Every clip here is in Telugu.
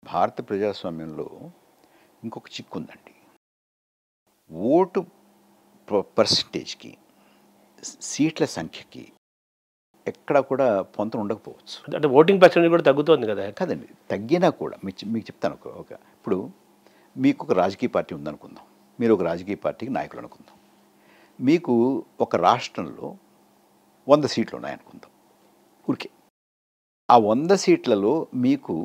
భారత ప్రజాస్వామ్యంలో ఇంకొక చిక్కుందండి. ఓటు పర్సంటేజ్‌కి, సీట్ల సంఖ్యకి ఎక్కడ కూడా పొంతన ఉండకపోవచ్చు. అంటే ఓటింగ్ పర్సెంటేజ్ కూడా తగ్గుతోంది కదా! కాదండి. తగ్గినా కూడా మీకు చెప్తాను ఇప్పుడు మీకు ఒక రాజకీయ పార్టీ ఉందనుకుందాం. మీరు ఒక రాజకీయ పార్టీకి నాయకులు అనుకుందాం. మీకు ఒక రాష్ట్రంలో 100 సీట్లు ఉన్నాయనుకుందాం. ఊరికే. ఆ 100 సీట్లలో మీకు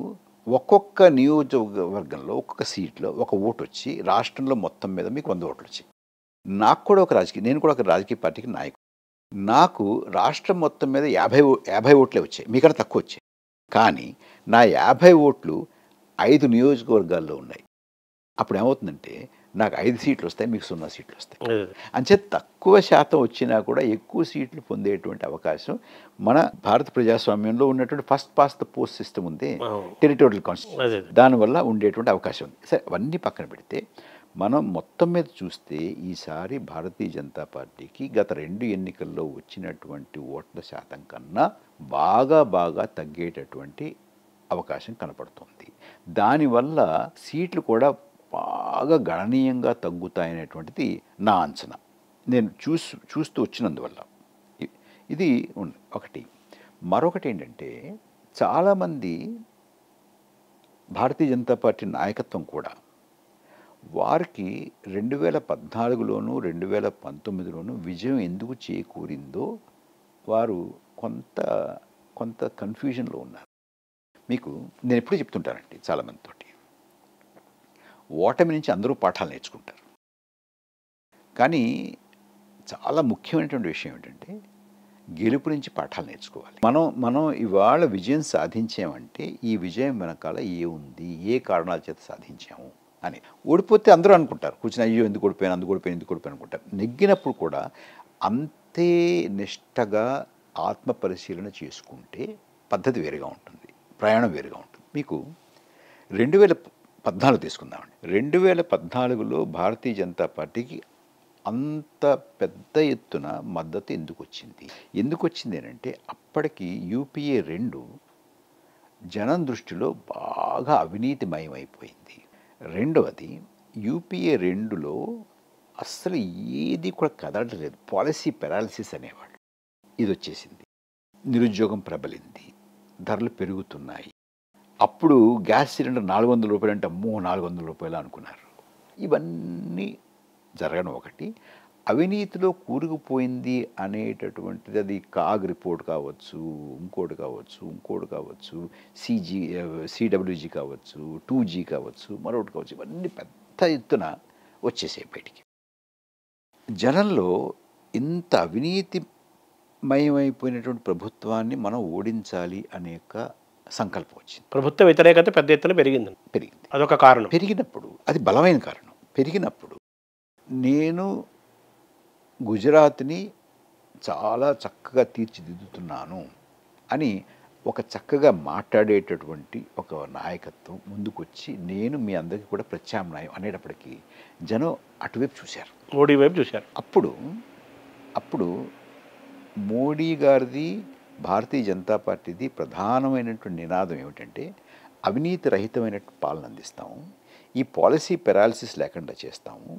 ఒక్కొక్క నియోజకవర్గంలో, ఒక్కొక్క సీట్‌లో ఒక ఓటొచ్చి రాష్ట్రంలో మొత్తం మీద మీకు 100 ఓట్లొచ్చాయి. నేను కూడా ఒక రాజకీయ పార్టీకి నాయకుడిని. నాకు రాష్ట్రం మొత్తం మీద 50 ఓట్లే వచ్చాయి. మీకన్నా తక్కువొచ్చాయి. కానీ నా 50 ఓట్లు 5 నియోజకవర్గాల్లో ఉన్నాయి. అప్పుడేమవుతుందంటే నాకు 5 సీట్లొస్తాయి. మీకు 0 సీట్లొస్తాయి. అదే. అంచేత తక్కువ శాతం వచ్చినా కూడా ఎక్కువ సీట్లు పొందేటువంటి అవకాశం మన భారత ప్రజాస్వామ్యంలో ఉన్నటువంటి first past the post system ఉంది. అవును. Territorial constitution. అదే. దానివల్ల ఉండేటువంటి అవకాశం ఉంది. సరే అవన్నీ పక్కన పెడితే మనం మొత్తం మీద చూస్తే ఈసారి భారతీయ జనతా పార్టీకి గత 2 ఎన్నికల్లో వచ్చినటువంటి ఓట్ల శాతం కన్నా బాగా తగ్గేటటువంటి అవకాశం కనపడుతుంది. దానివల్ల సీట్లు కూడా బాగా గణనీయంగా తగ్గుతాయనేటువంటిది నా అంచనా. నేను చూస్తూ వచ్చినందువల్ల. ఇది ఒకటి. మరొకటేంటంటే చాలామంది భారతీయ జనతా పార్టీ నాయకత్వం కూడా వారికి 2014లోను, 2019లోను విజయం ఎందుకు చేకూరిందో వారు కొంత కన్ఫ్యూజన్‌లో ఉన్నారు. మీకు నేనెప్పుడూ చెప్తుంటానండి చాలామందితోటి. ఓటమి నుంచి అందరూ పాఠాలు నేర్చుకుంటారు. కానీ చాలా ముఖ్యమైనటువంటి విషయం ఏంటంటే గెలుపు నుంచి పాఠాలు నేర్చుకోవాలి. మనం ఇవాళ విజయం సాధించామంటే ఈ విజయం వెనకాల ఏముంది? ఏ కారణాల చేత సాధించాము అని. ఓడిపోతే అందరూ అనుకుంటారు. కూర్చొని అయ్యో ఎందుకు ఓడిపోయాను అనుకుంటారు. నెగ్గినప్పుడు కూడా అంతే నిష్టగా ఆత్మ పరిశీలన చేసుకుంటే పద్ధతి వేరుగా ఉంటుంది. ప్రయాణం వేరుగా ఉంటుంది. మీకు 2014 తీసుకుందామండి. 2014లో భారతీయ జనతా పార్టీకి అంత పెద్ద ఎత్తున మద్దతు ఎందుకొచ్చింది అనంటే అప్పటికి యూపీఏ 2 జనం దృష్టిలో బాగా అవినీతిమయమైపోయింది. రెండవది యూపీఏ 2లో అస్సలు ఏది కూడా కదలలేదు. పాలసీ పెరాలిసిస్ అనేవాళ్ళు. ఇదొచ్చేసింది. నిరుద్యోగం ప్రబలింది. ధరలు పెరుగుతున్నాయి. అప్పుడు గ్యాస్ సిలిండర్ ₹400 అంటే అమ్మో ₹400 అనుకున్నారు. ఇవన్నీ జరగడం ఒకటి. అవినీతిలో కూరుకుపోయింది అనేటటువంటిది అది కాగ్ రిపోర్ట్ కావచ్చు, ఇంకోటి కావచ్చు, సిడబ్ల్యూజీ కావచ్చు, 2జీ కావచ్చు, మరొకటి కావచ్చు. ఇవన్నీ పెద్ద ఎత్తున వచ్చేసాయి బయటికి. జనంలో ఇంత అవినీతిమయమైపోయినటువంటి ప్రభుత్వాన్ని మనం ఓడించాలి అనే సంకల్పం వచ్చింది. ప్రభుత్వ వ్యతిరేకత పెద్ద ఎత్తున పెరిగింది. అదొక కారణం. పెరిగినప్పుడు అది బలమైన కారణం. పెరిగినప్పుడు నేను గుజరాత్ని చాలా చక్కగా తీర్చిదిద్దుతున్నాను అని ఒక చక్కగా మాట్లాడేటటువంటి ఒక నాయకత్వం ముందుకొచ్చి నేను మీ అందరికీ కూడా ప్రత్యామ్నాయం అనేటప్పటికీ జనం అటువైపు చూశారు. మోడీ వైపు చూశారు. అప్పుడు మోడీ గారిది భారతీయ జనతా పార్టీది ప్రధానమైనటువంటి నినాదం ఏమిటంటే అవినీతి రహితమైన పాలన అందిస్తాము. ఈ పాలసీ పెరాలిసిస్ లేకుండా చేస్తాము.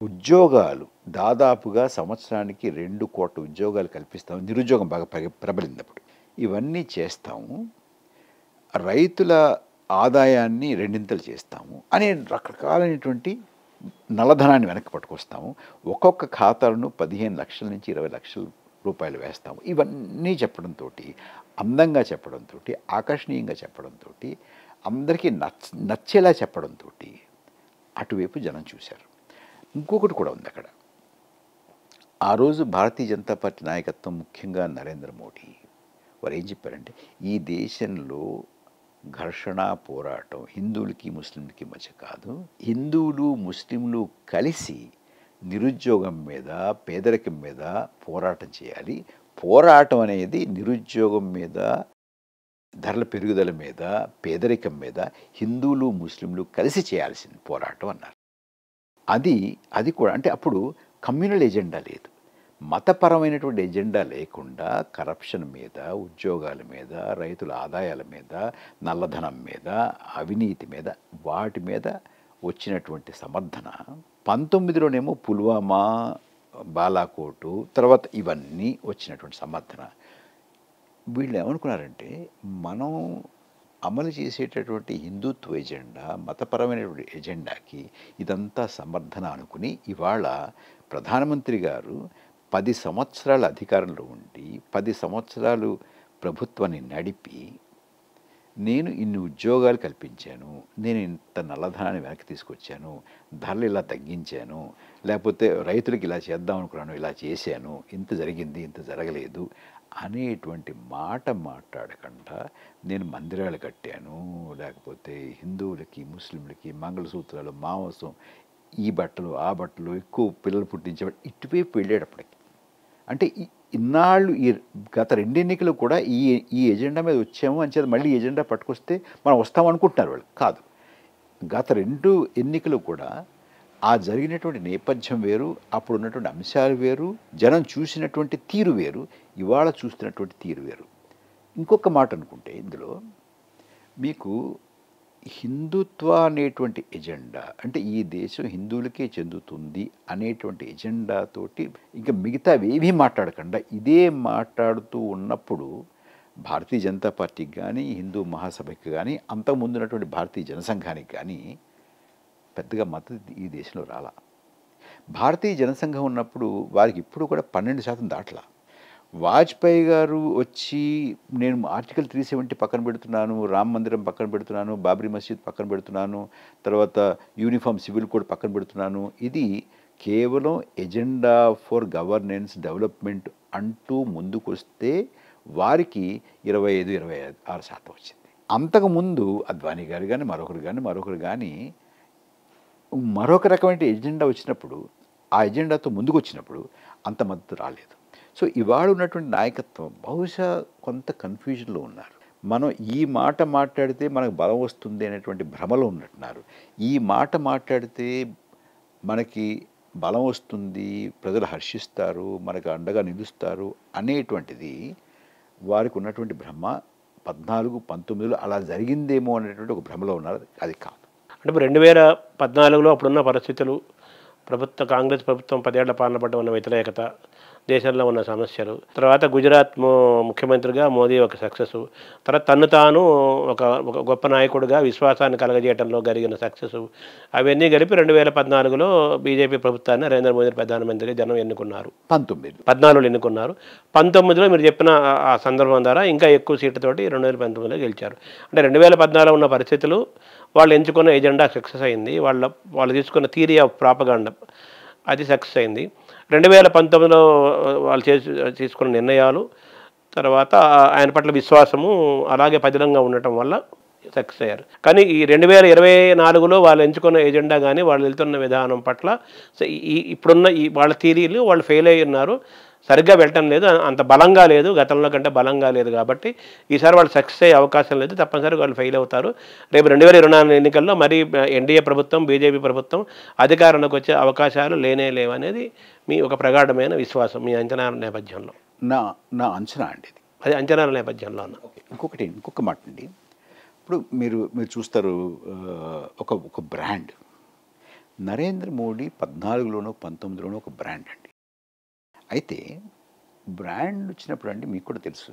ఉద్యోగాలు దాదాపుగా సంవత్సరానికి 2 కోట్ల ఉద్యోగాలు కల్పిస్తాము. నిరుద్యోగం బాగా ప్రబలినప్పుడు ఇవన్నీ చేస్తాము. రైతుల ఆదాయాన్ని రెండింతలు చేస్తాము అనే రకరకాలైనటువంటి నల్లధనాన్ని వెనక్కి పట్టుకొస్తాము. ఒక్కొక్క ఖాతాలను 15 లక్షల నుంచి 20 లక్షల రూపాయలు వేస్తాము. ఇవన్నీ చెప్పడంతో, అందంగా చెప్పడంతో, ఆకర్షణీయంగా చెప్పడంతో, అందరికీ నచ్చేలా చెప్పడంతో అటువైపు జనం చూశారు. ఇంకొకటి కూడా ఉంది అక్కడ. ఆ రోజు భారతీయ జనతా పార్టీ నాయకత్వం ముఖ్యంగా నరేంద్ర మోడీ వారు ఏం చెప్పారంటే ఈ దేశంలో ఘర్షణ పోరాటం హిందువులకి ముస్లింలకి మధ్య కాదు, హిందువులు ముస్లింలు కలిసి నిరుద్యోగం మీద పేదరికం మీద పోరాటం చేయాలి. పోరాటం అనేది నిరుద్యోగం మీద, ధరల పెరుగుదల మీద, పేదరికం మీద హిందువులు ముస్లింలు కలిసి చేయాల్సిన పోరాటం అన్నారు. అది కూడా అంటే అప్పుడు కమ్యూనల్ ఎజెండా లేదు. మతపరమైనటువంటి ఎజెండా లేకుండా కరప్షన్ మీద, ఉద్యోగాల మీద, రైతుల ఆదాయాల మీద, నల్లధనం మీద, అవినీతి మీద, వాటి మీద వచ్చినటువంటి సమర్థన 19లోనేమో పుల్వామా, బాలాకోటు, తర్వాత ఇవన్నీ వచ్చినటువంటి సమర్థన. వీళ్ళు ఏమనుకున్నారంటే మనం అమలు చేసేటటువంటి హిందుత్వ ఎజెండా, మతపరమైనటువంటి ఎజెండాకి ఇదంతా సమర్థన అనుకుని ఇవాళ ప్రధానమంత్రి గారు 10 సంవత్సరాల అధికారంలో ఉండి 10 సంవత్సరాలు ప్రభుత్వాన్ని నడిపి నేను ఇన్ని ఉద్యోగాలు కల్పించాను, నేను ఇంత నల్లధనాన్ని వెనక్కి తీసుకొచ్చాను, ధరలు ఇలా తగ్గించాను, లేకపోతే రైతులకు ఇలా చేద్దాం అనుకున్నాను, ఇలా చేశాను, ఇంత జరిగింది, ఇంత జరగలేదు అనేటువంటి మాట మాట్లాడకుండా నేను మందిరాలు కట్టాను, లేకపోతే హిందువులకి, ముస్లింలకి మంగళసూత్రాలు, మాంసం, ఈ బట్టలు, ఆ బట్టలు, ఎక్కువ పిల్లలు పుట్టించేవాడు, ఇటువైపు వెళ్ళేటప్పటికి అంటే ఇన్నాళ్ళు ఈ గత 2 ఎన్నికలు కూడా ఈ ఎజెండా మీద వచ్చాము అని చెప్పి మళ్ళీ ఎజెండా పట్టుకొస్తే మనం వస్తాం అనుకుంటున్నారు వాళ్ళు. కాదు, గత 2 ఎన్నికలు కూడా ఆ జరిగినటువంటి నేపథ్యం వేరు, అప్పుడు ఉన్నటువంటి అంశాలు వేరు, జనం చూసినటువంటి తీరు వేరు, ఇవాళ చూస్తున్నటువంటి తీరు వేరు. ఇంకొక మాట అనుకుంటే ఇందులో మీకు హిందుత్వ అనేటువంటి ఎజెండా అంటే ఈ దేశం హిందువులకే చెందుతుంది అనేటువంటి ఎజెండాతోటి ఇంకా మిగతావి ఏమీ మాట్లాడకుండా ఇదే మాట్లాడుతూ ఉన్నప్పుడు భారతీయ జనతా పార్టీకి కానీ, హిందూ మహాసభకి కానీ, అంతకుముందు ఉన్నటువంటి భారతీయ జనసంఘానికి కానీ పెద్దగా మద్దతు ఈ దేశంలో రాలా. భారతీయ జనసంఘం ఉన్నప్పుడు వారికి ఇప్పుడు కూడా 12% దాటలా. వాజ్పేయి గారు వచ్చి నేను ఆర్టికల్ 370 పక్కన పెడుతున్నాను, రామ మందిరం పక్కన పెడుతున్నాను, బాబ్రీ మసీద్ పక్కన పెడుతున్నాను, తర్వాత యూనిఫామ్ సివిల్ కోడ్ పక్కన పెడుతున్నాను, ఇది కేవలం ఎజెండా ఫర్ గవర్నెన్స్ డెవలప్మెంట్ అంటూ ముందుకొస్తే వారికి 25-26% వచ్చింది. అంతకుముందు అద్వానీ గారు కానీ మరొకరు కానీ మరొక రకమైన ఎజెండా వచ్చినప్పుడు, ఆ ఎజెండాతో ముందుకు వచ్చినప్పుడు అంత మద్దతు రాలేదు. సో ఇవాళ ఉన్నటువంటి నాయకత్వం బహుశా కొంత కన్ఫ్యూజన్లో ఉన్నారు. మనం ఈ మాట మాట్లాడితే మనకు బలం వస్తుంది అనేటువంటి భ్రమలో ఉన్నట్టున్నారు. ఈ మాట మాట్లాడితే మనకి బలం వస్తుంది, ప్రజలు హర్షిస్తారు, మనకు అండగా నిలుస్తారు అనేటువంటిది వారికి ఉన్నటువంటి భ్రమ. 14-19లో అలా జరిగిందేమో అనేటువంటి ఒక భ్రమలో ఉన్నారు. అది కాదు. అంటే ఇప్పుడు 2014లో అప్పుడున్న పరిస్థితులు, కాంగ్రెస్ ప్రభుత్వం 10 ఏళ్ల పాలన పట్ల ఉన్న వ్యతిరేకత, దేశంలో ఉన్న సమస్యలు, తర్వాత గుజరాత్ ముఖ్యమంత్రిగా మోదీ ఒక సక్సెస్, తర్వాత తను తాను ఒక గొప్ప నాయకుడిగా విశ్వాసాన్ని కలగజేయడంలో జరిగిన సక్సెస్, అవన్నీ కలిపి 2014లో బీజేపీ ప్రభుత్వాన్ని నరేంద్ర మోదీ ప్రధానమంత్రిగా జనం ఎన్నుకున్నారు. 14లో ఎన్నుకున్నారు. 19లో మీరు చెప్పిన ఆ సందర్భం ద్వారా ఇంకా ఎక్కువ సీట్లతోటి 2019లో గెలిచారు. అంటే 2014లో ఉన్న పరిస్థితులు, వాళ్ళు ఎంచుకున్న ఎజెండా సక్సెస్ అయింది, వాళ్ళు తీసుకున్న థియరీ ఆఫ్ ప్రాపగాండా అది సక్సెస్ అయింది. 2019లో వాళ్ళు తీసుకున్న నిర్ణయాలు, తర్వాత ఆయన పట్ల విశ్వాసము అలాగే పదిలంగా ఉండటం వల్ల సక్సెస్ అయ్యారు. కానీ ఈ 2024లో వాళ్ళు ఎంచుకున్న ఎజెండా కానీ వాళ్ళు వెళ్తున్న విధానం పట్ల ఇప్పుడున్న వాళ్ళ థియరీలు వాళ్ళు ఫెయిల్ అయ్యి ఉన్నారు, సరిగ్గా వెళ్ళటం లేదు, అంత బలంగా లేదు, గతంలో కంటే బలంగా లేదు. కాబట్టి ఈసారి వాళ్ళు సక్సెస్ అయ్యే అవకాశం లేదు, తప్పనిసరిగా వాళ్ళు ఫెయిల్ అవుతారు. రేపు 2024 ఎన్నికల్లో మరి ఎన్డీఏ ప్రభుత్వం, బీజేపీ ప్రభుత్వం అధికారంలోకి వచ్చే అవకాశాలు లేవనేది మీ ఒక ప్రగాఢమైన విశ్వాసం, మీ అంచనాల నేపథ్యంలో. నా అంచనా అండి ఇది. అది అంచనాల నేపథ్యంలో ఉన్న ఇంకొక మాట అండి. ఇప్పుడు మీరు చూస్తారు, ఒక బ్రాండ్ నరేంద్ర మోడీ 14లోనో 19లోనో ఒక బ్రాండ్ అండి. అయితే బ్రాండ్ వచ్చినప్పుడు అండి మీకు కూడా తెలుసు,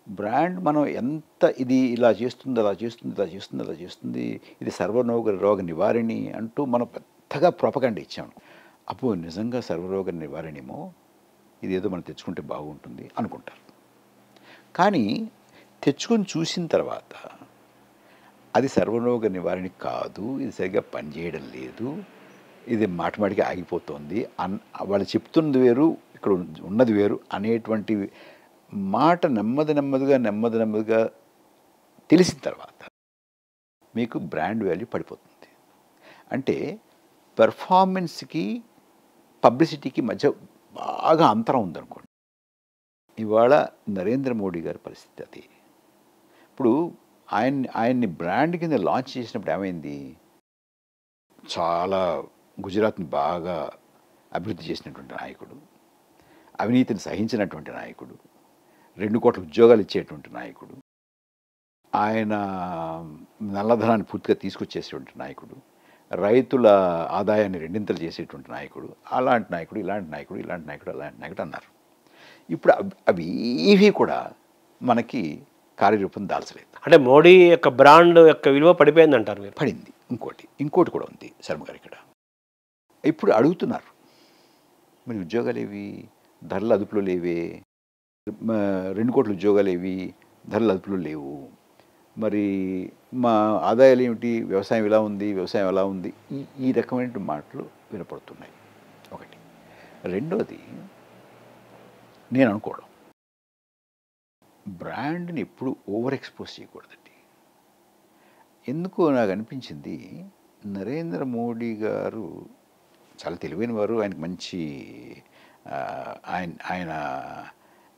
బ్రాండ్ మనం ఎంత ఇది ఇలా చేస్తుంది, అలా చేస్తుంది, ఇది సర్వరోగ నివారణి అంటూ మనం పెద్దగా ప్రొపగండా ఇచ్చాము. అప్పుడు నిజంగా సర్వరోగ నివారణేమో, ఇదేదో మనం తెచ్చుకుంటే బాగుంటుంది అనుకుంటారు. కానీ తెచ్చుకొని చూసిన తర్వాత అది సర్వరోగ నివారణ కాదు, ఇది సరిగ్గా పనిచేయడం లేదు, ఇది మాటిమాటికి ఆగిపోతుంది, వాళ్ళు చెప్తున్నది వేరు, ఇక్కడ ఉన్నది వేరు అనేటువంటి మాట నెమ్మదిగా తెలిసిన తర్వాత మీకు బ్రాండ్ వాల్యూ పడిపోతుంది. అంటే పెర్ఫార్మెన్స్కి పబ్లిసిటీకి మధ్య బాగా అంతరం ఉందనుకోండి. ఇవాళ నరేంద్ర మోడీ గారి పరిస్థితి అది. ఇప్పుడు ఆయన్ని బ్రాండ్ కింద లాంచ్ చేసినప్పుడు ఏమైంది, చాలా గుజరాత్ని బాగా అభివృద్ధి చేసినటువంటి నాయకుడు, అవినీతిని సహించినటువంటి నాయకుడు, 2 కోట్ల ఉద్యోగాలు ఇచ్చేటువంటి నాయకుడు, ఆయన నల్లధనాన్ని పూర్తిగా తీసుకొచ్చేసేటువంటి నాయకుడు, రైతుల ఆదాయాన్ని రెండింతలు చేసేటువంటి నాయకుడు, అలాంటి నాయకుడు, ఇలాంటి నాయకుడు, ఇలాంటి నాయకుడు, అలాంటి నాయకుడు అన్నారు. ఇప్పుడు అవి ఏవి కూడా మనకి కార్యరూపం దాల్చలేదు. అంటే మోడీ యొక్క బ్రాండ్ యొక్క విలువ పడిపోయింది అంటారు మీరు? పడింది. ఇంకోటి కూడా ఉంది శర్మ గారు ఇక్కడ. ఇప్పుడు అడుగుతున్నారు, మరి ఉద్యోగాలు ఏవి, ధరలు అదుపులో లేవే, 2 కోట్ల ఉద్యోగాలు ఏవి, ధరలు అదుపులో లేవు, మరి మా ఆదాయాలు ఏమిటి, వ్యవసాయం ఎలా ఉంది, వ్యవసాయం ఎలా ఉంది, ఈ రకమైన మాటలు వినపడుతున్నాయి. ఒకటి. రెండోది, నేను అనుకోవడం, బ్రాండ్ని ఎప్పుడు ఓవర్ ఎక్స్పోజ్ చేయకూడదండి. ఎందుకో నాకు అనిపించింది, నరేంద్ర మోడీ గారు చాలా తెలివైన వారు, ఆయనకు మంచి ఆయన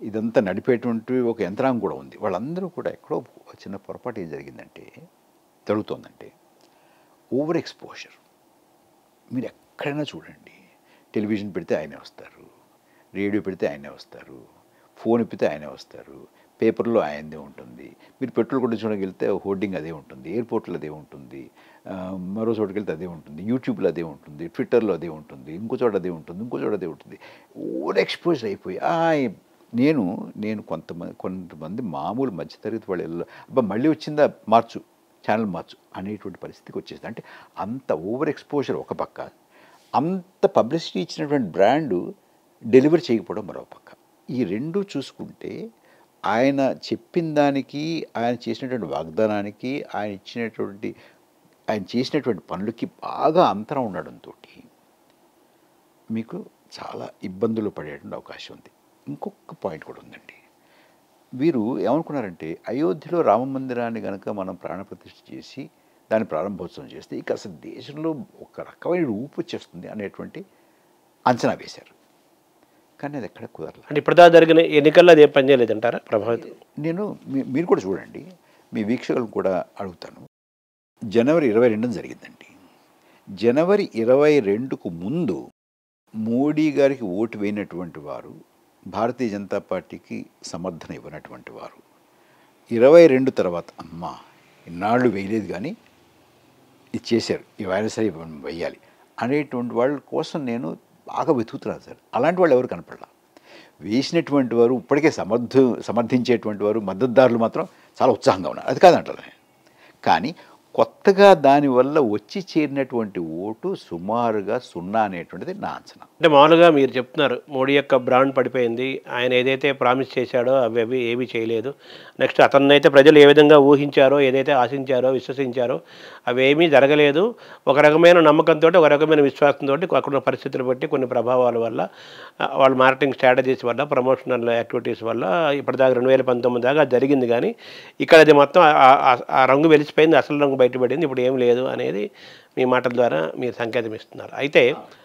ఇదంతా నడిపేటువంటి ఒక యంత్రాంగం కూడా ఉంది. వాళ్ళందరూ కూడా ఎక్కడో చిన్న పొరపాటు ఏం జరిగిందంటే, జరుగుతోందంటే ఓవర్ ఎక్స్పోజర్. మీరు ఎక్కడైనా చూడండి, టెలివిజన్ పెడితే ఆయనే వస్తారు, రేడియో పెడితే ఆయనే వస్తారు, ఫోన్ ఎప్పితే ఆయనే వస్తారు, పేపర్లో ఆయనదే ఉంటుంది. మీరు పెట్రోల్ కొట్టించడానికి వెళ్తే హోర్డింగ్ అదే ఉంటుంది, ఎయిర్పోర్ట్లో అదే ఉంటుంది, మరో చోటుకి వెళ్తే అదే ఉంటుంది, యూట్యూబ్లో అదే ఉంటుంది, ట్విట్టర్లో అదే ఉంటుంది, ఇంకో చోట అదే ఉంటుంది, ఇంకో చోట అదే ఉంటుంది. ఓవర్ ఎక్స్పోజ్ అయిపోయి నేను కొంతమంది మామూలు మధ్యతరగతి వాళ్ళు అబ్బా మళ్ళీ వచ్చిందా మార్చు, ఛానల్ మార్చు అనేటువంటి పరిస్థితికి వచ్చేసింది. అంటే అంత ఓవర్ ఎక్స్పోజర్ ఒక పక్క, అంత పబ్లిసిటీ ఇచ్చినటువంటి బ్రాండు డెలివరీ చేయకపోవడం మరో పక్క. ఈ రెండు చూసుకుంటే ఆయన చెప్పిన దానికి, ఆయన చేసినటువంటి వాగ్దానానికి, ఆయన చేసినటువంటి పనులకి బాగా అంతరం ఉండడంతో మీకు చాలా ఇబ్బందులు పడేటువంటి అవకాశం ఉంది. ఇంకొక పాయింట్ కూడా ఉందండి. వీరు ఏమనుకున్నారంటే, అయోధ్యలో రామ మందిరాన్ని కనుక మనం ప్రాణప్రతిష్ఠ చేసి దాన్ని ప్రారంభోత్సవం చేస్తే ఇక అసలు దేశంలో ఒక రకమైన ఊపు వచ్చేస్తుంది అనేటువంటి అంచనా వేశారు. కానీ అది ఎక్కడ కుదరలేదు. అంటే ఇప్పటిదా జరిగిన ఎన్నికల్లో అది ఏం పనిచేయలేదంటారా ప్రభావితం? మీరు కూడా చూడండి, మీ వీక్షకులను కూడా అడుగుతాను. జనవరి 22న జరిగిందండి. జనవరి 22కు ముందు మోడీ గారికి ఓటు వేయనటువంటి వారు, భారతీయ జనతా పార్టీకి సమర్థన ఇవ్వనటువంటి వారు, 22 తర్వాత అమ్మా ఇన్నాళ్ళు వేయలేదు కానీ ఇది చేశారు, ఈ వైరస్ వేయాలి అనేటువంటి వాళ్ళ కోసం నేను బాగా వెతుకుతున్నాను సార్. అలాంటి వాళ్ళు ఎవరు కనపడలా. వేసినటువంటి వారు, ఇప్పటికే సమర్థించేటువంటి వారు, మద్దతుదారులు మాత్రం చాలా ఉత్సాహంగా ఉన్నారు. అది కాదంటారు నేను. కానీ కొత్తగా దానివల్ల వచ్చి చేరినటువంటి ఓటు సుమారుగా 0 అనేటువంటిది నా అంచనా. అంటే మామూలుగా మీరు చెప్తున్నారు మోడీ యొక్క బ్రాండ్ పడిపోయింది, ఆయన ఏదైతే ప్రామిస్ చేశాడో అవి ఏమీ చేయలేదు, నెక్స్ట్ అతన్నైతే ప్రజలు ఏ విధంగా ఊహించారో, ఏదైతే ఆశించారో, విశ్వసించారో అవేమీ జరగలేదు. ఒక రకమైన నమ్మకంతో, ఒక రకమైన విశ్వాసంతో, అక్కడున్న పరిస్థితులు బట్టి, కొన్ని ప్రభావాల వల్ల, వాళ్ళ మార్కెటింగ్ స్ట్రాటజీస్ వల్ల, ప్రమోషనల్ యాక్టివిటీస్ వల్ల ఇప్పటిదాకా 2019 దాకా జరిగింది. కానీ ఇక్కడ అది మొత్తం ఆ రంగు వెలిసిపోయింది, అసలు రంగు బయటపడింది, ఇప్పుడు ఏం లేదు అనేది మీ మాటల ద్వారా మీరు సంకేతం ఇస్తున్నారు. అయితే